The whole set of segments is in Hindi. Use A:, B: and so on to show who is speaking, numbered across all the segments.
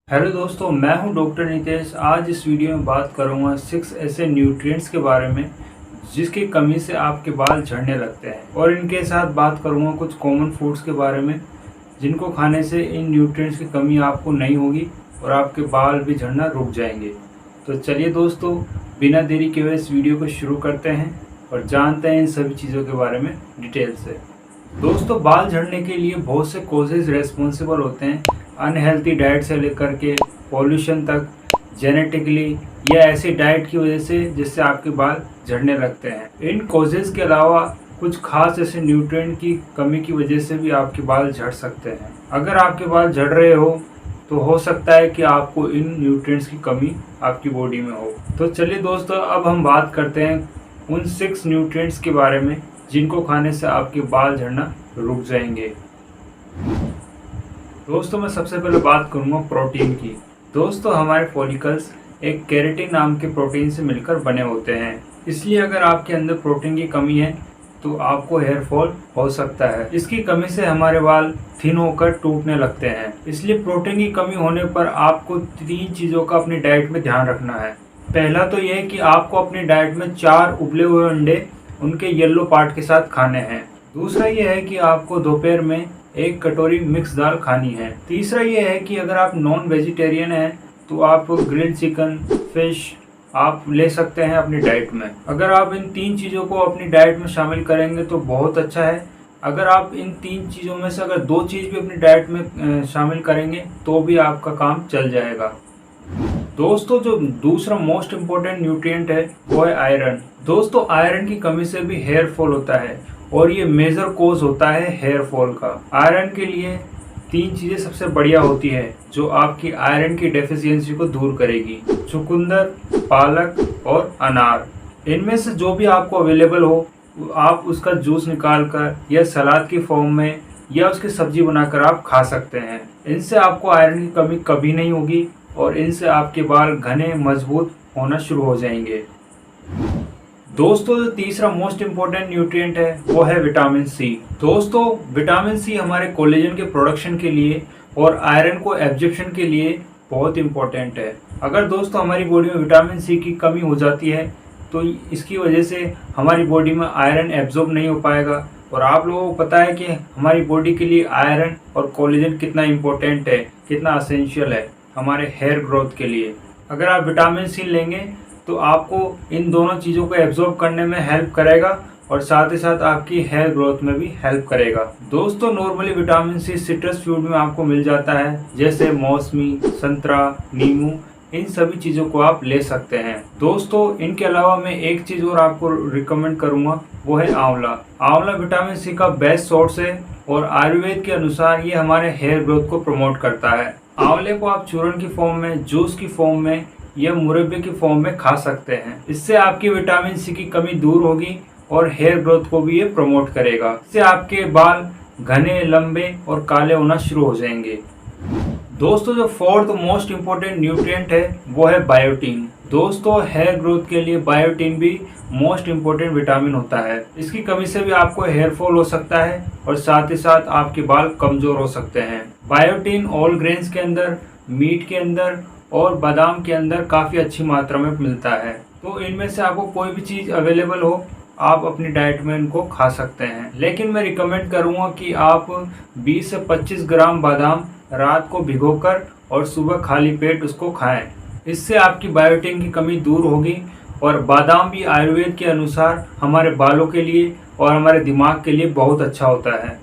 A: हेलो दोस्तों, मैं हूं डॉक्टर नितेश। आज इस वीडियो में बात करूंगा 6 ऐसे न्यूट्रिएंट्स के बारे में जिसकी कमी से आपके बाल झड़ने लगते हैं, और इनके साथ बात करूंगा कुछ कॉमन फूड्स के बारे में जिनको खाने से इन न्यूट्रिएंट्स की कमी आपको नहीं होगी और आपके बाल भी झड़ना रुक जाएंगे। तो चलिए दोस्तों, बिना देरी के हुए इस वीडियो को शुरू करते हैं और जानते हैं इन सभी चीज़ों के बारे में डिटेल से। दोस्तों, बाल झड़ने के लिए बहुत से कॉजेज रेस्पॉन्सिबल होते हैं। अनहेल्थी डाइट से लेकर के पॉल्यूशन तक, जेनेटिकली या ऐसी डाइट की वजह से जिससे आपके बाल झड़ने लगते हैं। इन कॉजेज के अलावा कुछ खास ऐसे न्यूट्रिएंट की कमी की वजह से भी आपके बाल झड़ सकते हैं। अगर आपके बाल झड़ रहे हो तो हो सकता है कि आपको इन न्यूट्रिएंट्स की कमी आपकी बॉडी में हो। तो चलिए दोस्तों, अब हम बात करते हैं उन 6 न्यूट्रिएंट्स के बारे में जिनको खाने से आपके बाल झड़ना रुक जाएंगे। दोस्तों, मैं सबसे पहले बात करूंगा प्रोटीन की। दोस्तों, हमारे फॉलिकल्स एक केराटिन नाम के प्रोटीन से मिलकर बने होते हैं, इसलिए अगर आपके अंदर प्रोटीन की कमी है तो आपको हेयर फॉल हो सकता है। इसकी कमी से हमारे बाल थिन होकर टूटने लगते हैं। इसलिए प्रोटीन की कमी होने पर आपको 3 चीज़ों का अपनी डाइट में ध्यान रखना है। पहला तो यह है कि आपको अपनी डाइट में 4 उबले हुए अंडे उनके येलो पार्ट के साथ खाने हैं। दूसरा यह है कि आपको दोपहर में 1 कटोरी मिक्स दाल खानी है। तीसरा यह है कि अगर आप नॉन वेजिटेरियन हैं तो आप ग्रिल्ड चिकन, फिश आप ले सकते हैं अपनी डाइट में। अगर आप इन 3 चीज़ों को अपनी डाइट में शामिल करेंगे तो बहुत अच्छा है। अगर आप इन 3 चीज़ों में से अगर 2 चीज़ भी अपनी डाइट में शामिल करेंगे तो भी आपका काम चल जाएगा। दोस्तों, जो दूसरा मोस्ट इम्पोर्टेंट न्यूट्रिएंट है वो है आयरन। दोस्तों, आयरन की कमी से भी हेयर फॉल होता है और ये मेजर कोज होता है हेयर फॉल का। आयरन के लिए 3 चीज़ें सबसे बढ़िया होती है जो आपकी आयरन की डेफिशिएंसी को दूर करेगी: चुकंदर, पालक और अनार। इनमें से जो भी आपको अवेलेबल हो आप उसका जूस निकाल कर या सलाद की फॉर्म में या उसकी सब्जी बनाकर आप खा सकते हैं। इनसे आपको आयरन की कमी कभी नहीं होगी और इनसे आपके बाल घने मजबूत होना शुरू हो जाएंगे। दोस्तों, जो तीसरा मोस्ट इम्पोर्टेंट न्यूट्रिएंट है वो है विटामिन सी। दोस्तों, विटामिन सी हमारे कोलेजन के प्रोडक्शन के लिए और आयरन को एब्जॉर्प्शन के लिए बहुत इम्पोर्टेंट है। अगर दोस्तों हमारी बॉडी में विटामिन सी की कमी हो जाती है तो इसकी वजह से हमारी बॉडी में आयरन एब्जॉर्ब नहीं हो पाएगा। और आप लोगों को पता है कि हमारी बॉडी के लिए आयरन और कोलेजन कितना इम्पोर्टेंट है, कितना असेंशियल है हमारे हेयर ग्रोथ के लिए। अगर आप विटामिन सी लेंगे तो आपको इन दोनों चीज़ों को एब्जॉर्ब करने में हेल्प करेगा और साथ ही साथ आपकी हेयर ग्रोथ में भी हेल्प करेगा। दोस्तों, normally vitamin C citrus fruit में आपको मिल जाता है, जैसे मौसमी, संतरा, नींबू। इन सभी चीज़ों को आप ले सकते हैं। दोस्तों, इनके अलावा मैं एक चीज़ और आपको रिकमेंड करूँगा, वो है आंवला। आंवला विटामिन सी का बेस्ट सोर्स है और आयुर्वेद के अनुसार ये हमारे हेयर ग्रोथ को प्रमोट करता है। आंवले को आप चूर्ण की फॉर्म में, जूस की फॉर्म में या मुरब्बे की फॉर्म में खा सकते हैं। इससे आपकी विटामिन सी की कमी दूर होगी और हेयर ग्रोथ को भी ये प्रमोट करेगा। इससे आपके बाल घने, लंबे और काले होना शुरू हो जाएंगे। दोस्तों, जो फोर्थ मोस्ट इम्पोर्टेंट न्यूट्रिएंट है वो है बायोटीन। दोस्तों, हेयर ग्रोथ के लिए बायोटीन भी मोस्ट इम्पोर्टेंट विटामिन होता है। इसकी कमी से भी आपको हेयर फॉल हो सकता है और साथ ही साथ आपके बाल कमजोर हो सकते हैं। बायोटीन ऑल ग्रेन्स के अंदर, मीट के अंदर और बादाम के अंदर काफ़ी अच्छी मात्रा में मिलता है। तो इनमें से आपको कोई भी चीज़ अवेलेबल हो आप अपनी डाइट में इनको खा सकते हैं। लेकिन मैं रिकमेंड करूँगा कि आप 20 से 25 ग्राम बादाम रात को भिगोकर और सुबह खाली पेट उसको खाएं। इससे आपकी बायोटीन की कमी दूर होगी और बादाम भी आयुर्वेद के अनुसार हमारे बालों के लिए और हमारे दिमाग के लिए बहुत अच्छा होता है।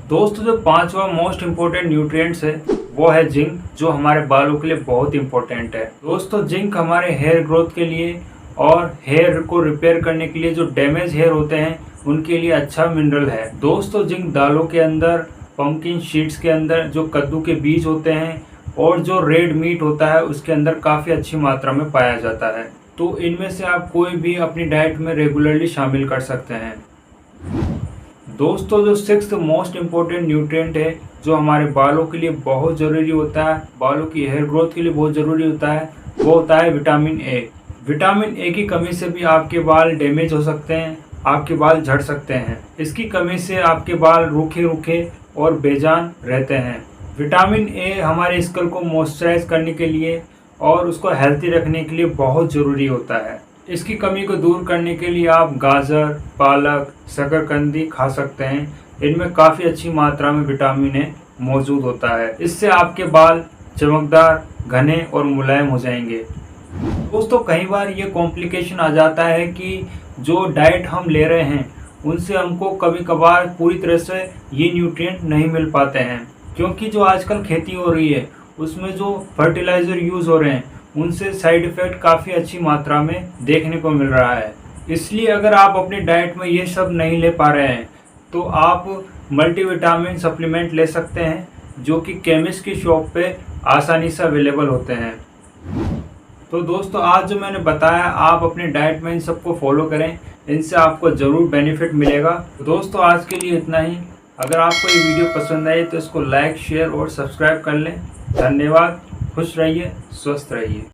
A: दोस्तों, जो 5वां मोस्ट इम्पोर्टेंट न्यूट्रिएंट्स है वो है जिंक, जो हमारे बालों के लिए बहुत इम्पोर्टेंट है। दोस्तों, जिंक हमारे हेयर ग्रोथ के लिए और हेयर को रिपेयर करने के लिए, जो डैमेज हेयर होते हैं उनके लिए अच्छा मिनरल है। दोस्तों, जिंक दालों के अंदर, पंपकिन सीड्स के अंदर, जो कद्दू के बीज होते हैं और जो रेड मीट होता है उसके अंदर काफ़ी अच्छी मात्रा में पाया जाता है। तो इनमें से आप कोई भी अपनी डाइट में रेगुलरली शामिल कर सकते हैं। दोस्तों, जो 6th मोस्ट इम्पोर्टेंट न्यूट्रिएंट है जो हमारे बालों के लिए बहुत ज़रूरी होता है, बालों की हेयर ग्रोथ के लिए बहुत ज़रूरी होता है, वो होता है विटामिन ए। विटामिन ए की कमी से भी आपके बाल डैमेज हो सकते हैं, आपके बाल झड़ सकते हैं। इसकी कमी से आपके बाल रूखे रूखे और बेजान रहते हैं। विटामिन ए हमारे स्कल को मॉइस्चराइज करने के लिए और उसको हेल्थी रखने के लिए बहुत ज़रूरी होता है। इसकी कमी को दूर करने के लिए आप गाजर, पालक, शकरकंदी खा सकते हैं। इनमें काफ़ी अच्छी मात्रा में विटामिन ए मौजूद होता है। इससे आपके बाल चमकदार, घने और मुलायम हो जाएंगे। दोस्तों, कई बार ये कॉम्प्लिकेशन आ जाता है कि जो डाइट हम ले रहे हैं उनसे हमको कभी कभार पूरी तरह से ये न्यूट्रिएंट नहीं मिल पाते हैं, क्योंकि जो आजकल खेती हो रही है उसमें जो फर्टिलाइज़र यूज़ हो रहे हैं उनसे साइड इफ़ेक्ट काफ़ी अच्छी मात्रा में देखने को मिल रहा है। इसलिए अगर आप अपनी डाइट में ये सब नहीं ले पा रहे हैं तो आप मल्टीविटामिन सप्लीमेंट ले सकते हैं, जो कि केमिस्ट की शॉप पे आसानी से अवेलेबल होते हैं। तो दोस्तों, आज जो मैंने बताया आप अपने डाइट में इन सबको फॉलो करें, इनसे आपको ज़रूर बेनिफिट मिलेगा। तो दोस्तों, आज के लिए इतना ही। अगर आपको ये वीडियो पसंद आई तो इसको लाइक, शेयर और सब्सक्राइब कर लें। धन्यवाद। खुश रहिए, स्वस्थ रहिए।